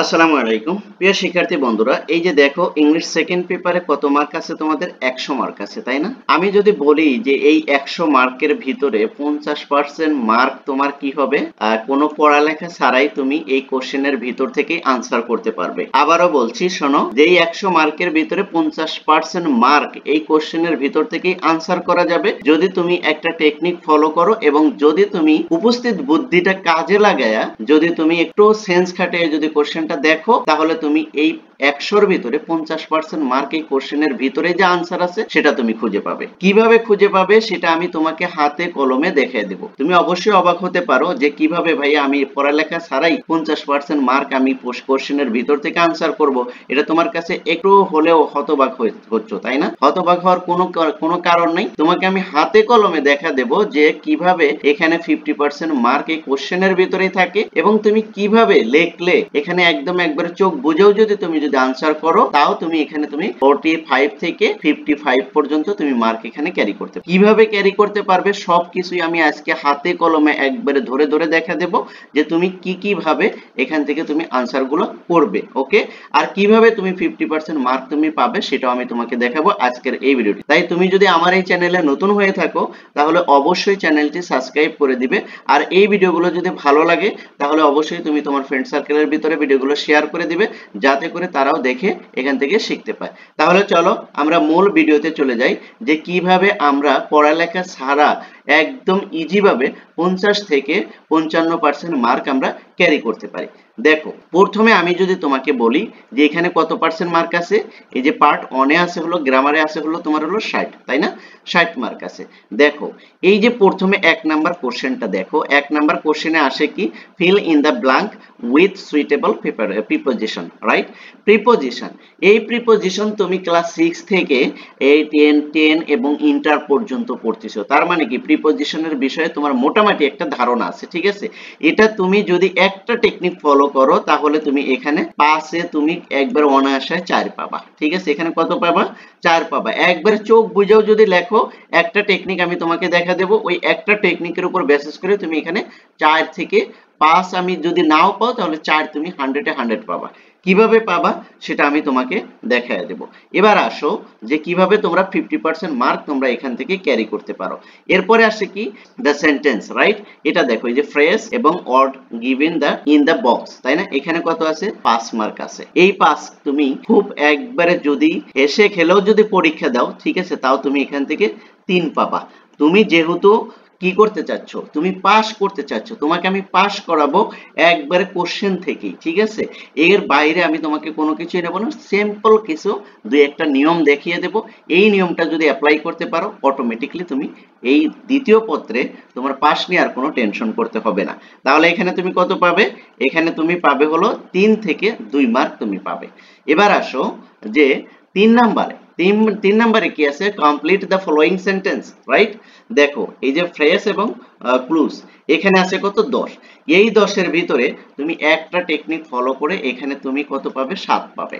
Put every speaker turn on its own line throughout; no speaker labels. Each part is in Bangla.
আসসালামু আলাইকুম প্রিয় শিক্ষার্থী বন্ধুরা, এই যে দেখো ইংলিশ সেকেন্ড পেপারে কত মার্ক আছে তোমাদের? 100 মার্ক আছে, তাই না? আমি যদি বলি যে এই 100 মার্কের ভিতরে 50% মার্ক তোমার কি হবে, কোনো পড়ালেখা ছাড়াই তুমি এই কোশ্চেনের ভিতর থেকে আনসার করতে পারবে। আবারও বলছি, শোনো, যে এই 100 মার্কের ভিতরে 50% মার্ক এই কোশ্চেনের ভিতর থেকেই আনসার করা যাবে যদি তুমি একটা টেকনিক ফলো করো এবং যদি তুমি উপস্থিত বুদ্ধিটা কাজে লাগায়া যদি তুমি একটু সেন্স খাটিয়ে যদি কোশ্চেনটা দেখো, তাহলে তুমি এই 100-র ভিতরে 50% মার্ক এই কোশ্চেনের ভিতরে যে আনসার আছে সেটা তুমি খুঁজে পাবে। কিভাবে খুঁজে পাবে সেটা আমি তোমাকে হাতে কলমে দেখিয়ে দেব। তুমি অবশ্যই অবাক হতে পারো যে কিভাবে ভাই আমি পড়ালেখা ছাড়াই 50% মার্ক আমি কোশ্চেনের ভিতর থেকে আনসার করব। এটা তোমার কাছে একটু হলেও হতবাক হচ্ছ, তাই না? হতবাক হওয়ার কোনো কারণ নেই। তোমাকে আমি হাতে কলমে দেখা দেব যে কিভাবে এখানে 50% মার্ক এই কোশ্চেনের ভিতরেই থাকে এবং তুমি কিভাবে লিখলে এখানে একদম একবারে চোখ বুঝেও যদি তুমি আনসার করো, তাও তুমি এখানে তুমি 45 থেকে 55 পর্যন্ত তুমি মার্ক এখানে ক্যারি করতে পারবে। কিভাবে ক্যারি করতে পারবে সবকিছুই আমি আজকে হাতে কলমে একবারে ধরে ধরে দেখা দেব যে তুমি কিভাবে এখান থেকে তুমি আনসার গুলো করবে। ওকে, আর কিভাবে তুমি 50% মার্ক তুমি পাবে সেটাও আমি তোমাকে দেখাবো আজকের এই ভিডিওটি। তাই তুমি যদি আমার এই চ্যানেলে নতুন হয়ে থাকো তাহলে অবশ্যই চ্যানেলটি সাবস্ক্রাইব করে দিবে। আর এই ভিডিওগুলো যদি ভালো লাগে তাহলে অবশ্যই তুমি তোমার ফ্রেন্ড সার্কেলের ভিতরে ভিডিওগুলো শেয়ার করে দিবে, যাতে করে তারাও দেখে এখান থেকে শিখতে পায়। তাহলে চলো আমরা মূল ভিডিওতে চলে যাই যে কিভাবে আমরা পড়ালেখা ছাড়া একদম ইজি ভাবে 50 থেকে 55% মার্ক আমরা ক্যারি করতে পারি। দেখো, প্রথমে আমি যদি তোমাকে বলি যে এখানে কত পার্সেন্ট মার্ক আছে, এই যে পার্ট 1 এ আছে হলো গ্রামারে আছে হলো তোমার হলো 60, তাই না? 60 মার্ক আছে। দেখো, এই যে প্রথমে 1 নাম্বার কোশ্চেনটা দেখো, 1 নাম্বার কোশ্চেনে আসে কি, fill in the blank with suitable preposition, right? Preposition, এই প্রিপোজিশন তুমি ক্লাস 6 থেকে 8 10 এবং ইন্টার পর্যন্ত পড়তেছো। তার মানে কি প্রিপোজিশনের বিষয়ে তোমার মোটামুটি একটা ধারণা আছে, ঠিক আছে? এটা তুমি যদি একটা টেকনিক ফলো করো তাহলে তুমি এখানে পাসে তুমি একবার অনায়াসায় 4 পাবা, ঠিক আছে? এখানে কত পাবা? 4 পাবা। একবার চোখ বুঝেও যদি লেখো, একটা টেকনিক আমি তোমাকে দেখা দেব, ওই একটা টেকনিকের উপর বেসিস করে তুমি এখানে 4 থেকে 5 আমি যদি নাও পাও তাহলে 4 তুমি 100-এ 100 পাবা। কিভাবে পাবা সেটা আমি তোমাকে দেখায় দেব। এবার আসো যে কিভাবে তোমরা 50% মার্ক তোমরা এখান থেকে ক্যারি করতে পারো। এরপরে আসে কি, দ্য সেন্টেন্স, রাইট? এটা দেখো, এই যে ফ্রেজ এবং word given the in the box, তাই না? এখানে কত আছে? 5 মার্ক আছে। এই 5 তুমি খুব একবারে যদি হেসে খেলেও যদি পরীক্ষা দাও, ঠিক আছে, তাও তুমি এখান থেকে 3 পাবা। তুমি যেহেতু কি করতে চাচ্ছ, তুমি পাস করতে চাচ্ছ, তোমাকে আমি পাস করাবো একবারে কোশ্চেন থেকেই, ঠিক আছে? এর বাইরে আমি তোমাকে কোনো কিছুই নেব না, সিম্পল কিছু দুই একটা নিয়ম দেখিয়ে দেব। এই নিয়মটা যদি অ্যাপ্লাই করতে পারো অটোমেটিকলি তুমি এই দ্বিতীয় পত্রে তোমার পাস নিয়ে আর কোনো টেনশন করতে হবে না। তাহলে এখানে তুমি কত পাবে? এখানে তুমি পাবে হলো 3 থেকে 2 মার্ক তুমি পাবে। এবার আসো যে 3 নাম্বারে, 3 নাম্বারে কি আছে? Complete the following sentence, right? দেখো, এই যে ফ্রেজ এবং ক্লুজ, এখানে আছে কত? 10। এই 10 এর ভিতরে তুমি একটা টেকনিক ফলো করে এখানে তুমি কত পাবে? 7 পাবে।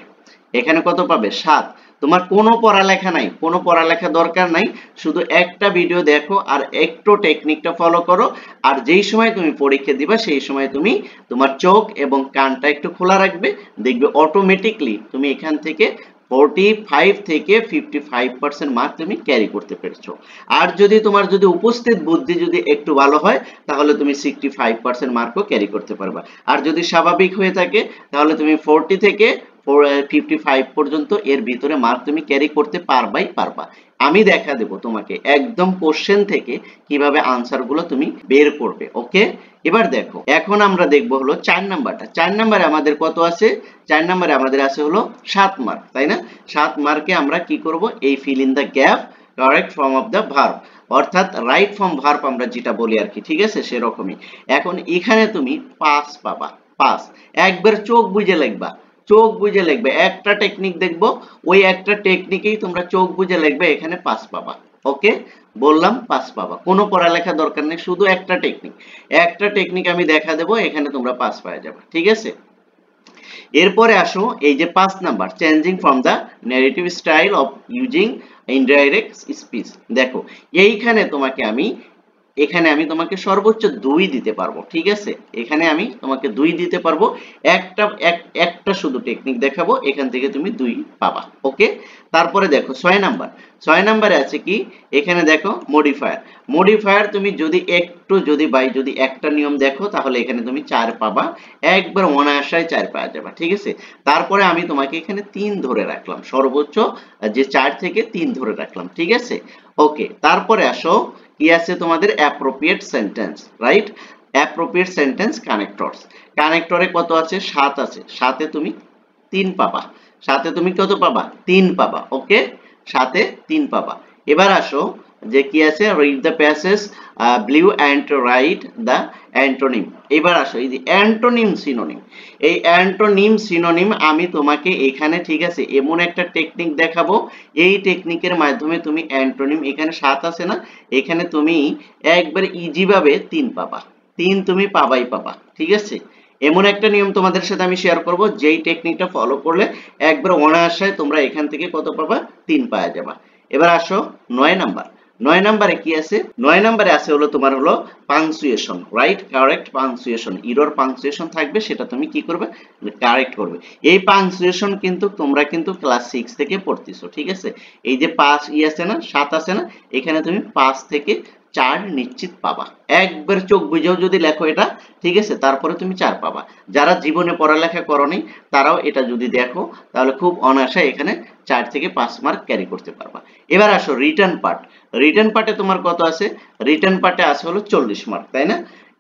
এখানে কত পাবে? 7। তোমার কোনো পড়ালেখা নাই, কোনো পড়ালেখা দরকার নাই, শুধু একটা ভিডিও দেখো আর একটু টেকনিকটা ফলো করো। আর যেই সময় তুমি পরীক্ষা দিবা সেই সময় তুমি তোমার চোখ এবং কানটা একটু খোলা রাখবে, দেখবে অটোমেটিকলি তুমি এখান থেকে 45 থেকে 55% মার্ক তুমি ক্যারি করতে পেরেছো। আর যদি তোমার যদি উপস্থিত বুদ্ধি যদি একটু ভালো হয় তাহলে তুমি 65% মার্কও ক্যারি করতে পারবা। আর যদি স্বাভাবিক হয়ে থাকে তাহলে তুমি 40 থেকে 55 পর্যন্ত এর ভিতরে মার্ক তুমি ক্যারি করতে পারবা। আমি দেখা দেব তোমাকে একদম কোশ্চেন থেকে কিভাবে আনসার গুলো তুমি বের করবে। ওকে, এবার দেখো, এখন আমরা দেখবো হলো 4 নাম্বারটা। 4 নাম্বারে আমাদের কত আছে? 4 নাম্বারে আমাদের আছে হলো 7 মার্ক, তাই না? 7 মার্কে আমরা কি করব? এই fill in the gap correct form of the verb, অর্থাৎ রাইট ফর্ম ভার্ব আমরা যেটা বলি আর কি, ঠিক আছে? সেরকমই। এখন এখানে তুমি 5 পাবা। 5 একবার চোখ বুজে লিখবা, চোখ বুজে লিখবে, একটা টেকনিক দেখবো, ওই একটা টেকনিকেই তোমরা চোখ বুজে লিখবে, এখানে 5 পাবা। ওকে, বললাম 5 পাবা, কোনো পড়ালেখা দরকার নেই, শুধু একটা টেকনিক, একটা টেকনিক আমি দেখা দেবো, এখানে তোমরা 5 পেয়ে যাবে, ঠিক আছে? এরপরে আসো এই যে 5 number, changing from the negative style of using indirect speech. দেখো, এইখানে আমি তোমাকে সর্বোচ্চ 2 দিতে পারবো, ঠিক আছে? এখানে আমি তোমাকে 2 দিতে পারবো। একটা একটা শুধু টেকনিক দেখাবো, এখান থেকে তুমি 2 পাবা। ওকে, তারপরে দেখো 6 নাম্বার। 6 নাম্বারে আছে কি, এখানে দেখো মডিফায়ার। মডিফায়ার তুমি যদি একটু যদি একটা নিয়ম দেখো তাহলে এখানে তুমি 4 পাবা, একবার অনায়াসায় 4 পাওয়া যাবে। ঠিক আছে, তারপরে আমি তোমাকে এখানে 3 ধরে রাখলাম, সর্বোচ্চ যে 4 থেকে 3 ধরে রাখলাম। ঠিক আছে, ওকে, তারপরে আসো কি আছে তোমাদের appropriate sentence, right? Appropriate sentence connectors. কানেক্টরে কত আছে? 7 আছে, সাথে তুমি 3 পাবা। সাথে তুমি কত পাবা? 3 পাবা। ওকে, সাথে 3 পাবা। এবার আসো যে কি আছে, read the passage blue and write the antonym. এবার আসো এই যে অ্যান্টোনিম সিনোনিম, এই অ্যান্টোনিম সিনোনিম আমি তোমাকে এখানে, ঠিক আছে, এমন একটা টেকনিক দেখাবো, এই টেকনিকের মাধ্যমে তুমি অ্যান্টোনিম, এখানে 7 আছে না, এখানে তুমি একবার ইজি ভাবে 3 পাবা। 3 তুমি পাবাই পাবা। ঠিক আছে, এমন একটা নিয়ম তোমাদের সাথে আমি শেয়ার করব, যেই টেকনিকটা ফলো করলে একবার অনায়াসায় তোমরা এখান থেকে কত পাবা? 3 পাওয়া যাবে। এবার আসো 9 নাম্বার। 9 নাম্বারে কি আছে? 9 নাম্বারে আছে হলো তোমার হলো punctuation, right? Correct punctuation. Error punctuation থাকবে, সেটা তুমি কি করবে? কারেক্ট করবে। এই পাংচুয়েশন কিন্তু তোমরা কিন্তু ক্লাস 6 থেকে পড়তেছো। ঠিক আছে, এই যে 5 আছে না, 7 আছে না, এখানে তুমি 5 থেকে 4 নিশ্চিত পাবা। একবার চোখ বুঝেও যদি লেখো এটা, ঠিক আছে, তারপরে তুমি 4 পাবা। যারা জীবনে পড়ালেখা করনি তারাও এটা যদি দেখো তাহলে খুব অনায়াসে এখানে 4 থেকে 5 মার্ক ক্যারি করতে পারবা। এবার আসো রিটার্ন পার্ট। রিটার্ন পার্টে তোমার কত আছে? রিটার্ন পার্টে আছে হলো 40 মার্ক, তাই না?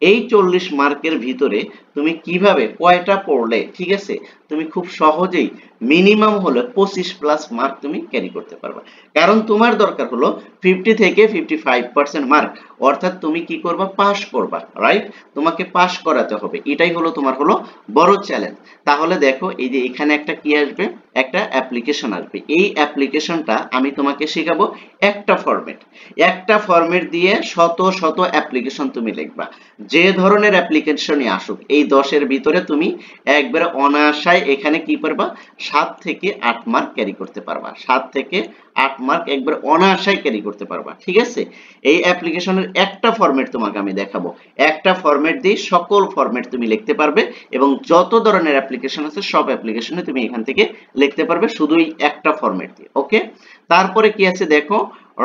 এই 40 মার্কের ভিতরে তুমি কিভাবে কয়টা পড়লে, ঠিক আছে, তুমি খুব সহজেই মিনিমাম হলো 25 প্লাস মার্ক তুমি ক্যারি করতে পারবা। কারণ তোমার দরকার হলো 50 থেকে 55% মার্ক, অর্থাৎ তুমি কি করবা? পাস করবা, রাইট? তোমাকে পাস করাতে হবে, এটাই হলো তোমার হলো বড় চ্যালেঞ্জ। তাহলে দেখো এই যে এখানে একটা কি আসবে? একটা অ্যাপ্লিকেশন আসবে। এই অ্যাপ্লিকেশনটা আমি তোমাকে শেখাবো একটা ফরম্যাট। একটা ফরম্যাট দিয়ে শত শত অ্যাপ্লিকেশন তুমি লিখবা। যে ধরনের অ্যাপ্লিকেশনই আসুক, এই 10 এর ভিতরে তুমি একবারে অনায়াসায় এখানে কি পারবা? 7 থেকে 8 মার্ক ক্যারি করতে পারবা। 7 থেকে 8 মার্ক একবার অনায়াসায় ক্যারি করতে পারবা। ঠিক আছে, এই অ্যাপ্লিকেশনের একটা ফরম্যাট তোমাকে আমি দেখাবো। একটা ফরম্যাট দিয়ে সকল ফরম্যাট তুমি লিখতে পারবে, এবং যত ধরনের অ্যাপ্লিকেশন আছে সব অ্যাপ্লিকেশনে তুমি এখান থেকে লিখতে পারবে শুধুই একটা ফরম্যাট দিয়ে। ওকে, তারপরে কি আছে দেখো,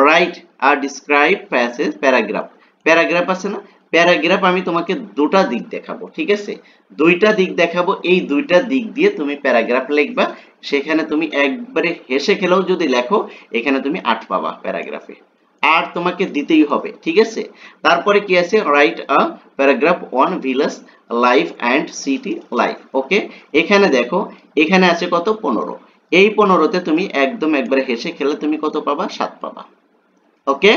রাইট আর ডিসক্রাইব প্যাসেজ প্যারাগ্রাফ। প্যারাগ্রাফ আছে না, প্যারাগ্রাফ আমি তোমাকে দুটা দিক দেখাবো। ঠিক আছে, দুইটা দিক দেখাবো, এই দুইটা দিক দিয়ে তুমি প্যারাগ্রাফ লিখবা। সেখানে তুমি একবারে হেসে খেলেও যদি লেখো, এখানে তুমি 8 পাবা প্যারাগ্রাফে। আর তোমাকে দিতেই হবে। ঠিক আছে, তারপরে কি আছে, right a paragraph on village life and city life. Okay, এখানে দেখো, এখানে আছে কত? 15। এই 15তে তুমি একদম একবারে হেসে খেলে তুমি কত পাবা? 7 পাবা। ওকে,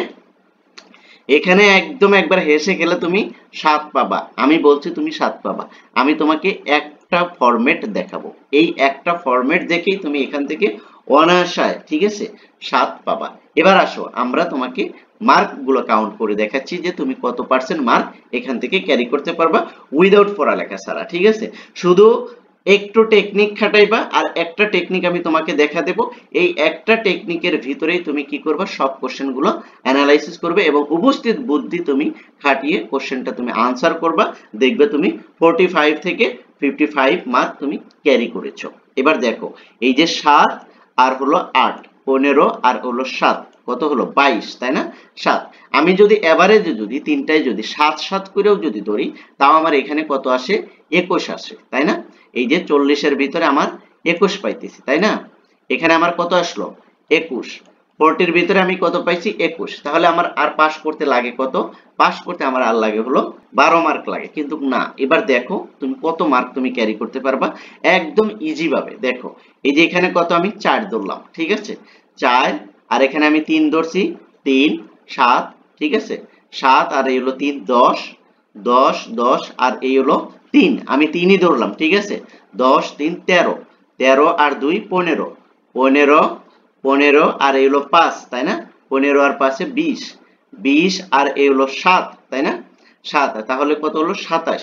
এখানে একদম একবার হেসে গেলে তুমি 7 পাবা। আমি বলছি তুমি 7 পাবা। আমি তোমাকে একটা ফরম্যাট দেখাবো, এই একটা ফরম্যাট দেখেই তুমি এখান থেকে অনায়াসায়, ঠিক আছে, 7 পাবা। এবার আসো আমরা তোমাকে মার্ক গুলো কাউন্ট করে দেখাচ্ছি যে তুমি কত পার্সেন্ট মার্ক এখান থেকে ক্যারি করতে পারবা উইদাউট পড়ালেখা ছাড়া। ঠিক আছে, শুধু একটু টেকনিক খাটাইবা, আর একটা টেকনিক আমি তোমাকে দেখা দেব। এই একটা টেকনিকের ভিতরেই তুমি কি করবা? সব কোশ্চেন গুলো অ্যানালাইসিস করবে, এবং উপস্থিত বুদ্ধি তুমি খাটিয়ে কোশ্চেনটা তুমি আনসার করবা। দেখবে তুমি 45 থেকে 55 মার্ক তুমি ক্যারি করেছো। এবার দেখো এই যে 7 আর হলো 8, 15 আর হলো 7, কত হলো? 22, তাই না? 7। আমি যদি এভারেজে যদি তিনটায় যদি 7 7 করেও যদি ধরি, তাও আমার এখানে কত আসে? 21 আসে, তাই না? এই যে 40 এর ভিতরে আমার 21 পাইতেছি, তাই না? এখানে আমার কত আসলো? 21। 40 এর ভিতরে আমি কত পাইছি? 21। তাহলে আমার আর পাস করতে লাগে কত? পাস করতে আমার আর লাগে হলো 12 মার্ক লাগে। কিন্তু না, এবার দেখো তুমি কত মার্ক তুমি ক্যারি করতে পারবা একদম ইজি ভাবে। দেখো এই যে এখানে কত? আমি 4 ধরলাম, ঠিক আছে, 4, আর এখানে আমি 3 ধরছি, 3 7, ঠিক আছে, 7 আর এই হলো 3 10, 10 10 আর এই হলো 3, আমি 3ই ধরলাম, ঠিক আছে, 10 3 13, 13 আর 2 15, 15 15 আর এই হলো 5, তাই না? 15 আর 5 এ 20, 20 আর এই হলো 7, তাই না? 7, তাহলে কত হলো? 27,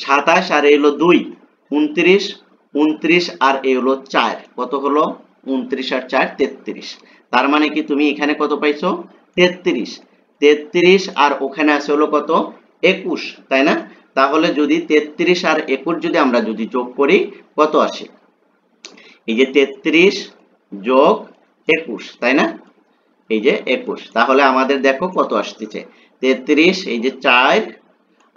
27 আর এই হলো 2 29, 29 আর এই হলো 4, কত হলো? 29 আর 4 33। তার মানে কি তুমি এখানে কত পাইছো? 33। 33 আর ওখানে আছে হলো কত? 21, তাই না? তাহলে যদি 33 আর 21 যদি আমরা যদি যোগ করি কত আসে? এই যে 33 যোগ 21, তাই না? এই যে 21, তাহলে আমাদের দেখো কত আসতেছে, 33 এই যে 4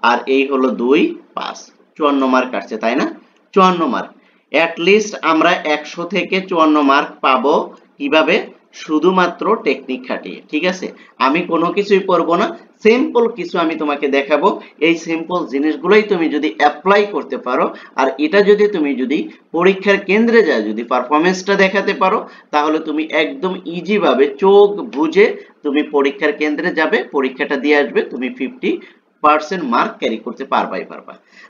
আর এই হলো 2 5, 54 মার্ক আসছে, তাই না? 54 মার্ক। এট লিস্ট আমরা 100 থেকে 54 মার্ক পাবো কিভাবে? শুধুমাত্র টেকনিক খাটিয়ে। ঠিক আছে, আমি কোনো কিছুই করব না, সিম্পল কিছু আমি তোমাকে দেখাবো। এই সিম্পল জিনিসগুলোই তুমি যদি অ্যাপ্লাই করতে পারো, আর এটা যদি তুমি যদি পরীক্ষার কেন্দ্রে যায় যদি পারফরমেন্সটা দেখাতে পারো, তাহলে তুমি একদম ইজি ভাবে চোখ বুজে তুমি পরীক্ষার কেন্দ্রে যাবে, পরীক্ষাটা দিয়ে আসবে, তুমি 50% মার্ক ক্যারি করতে পারবাই পারবা।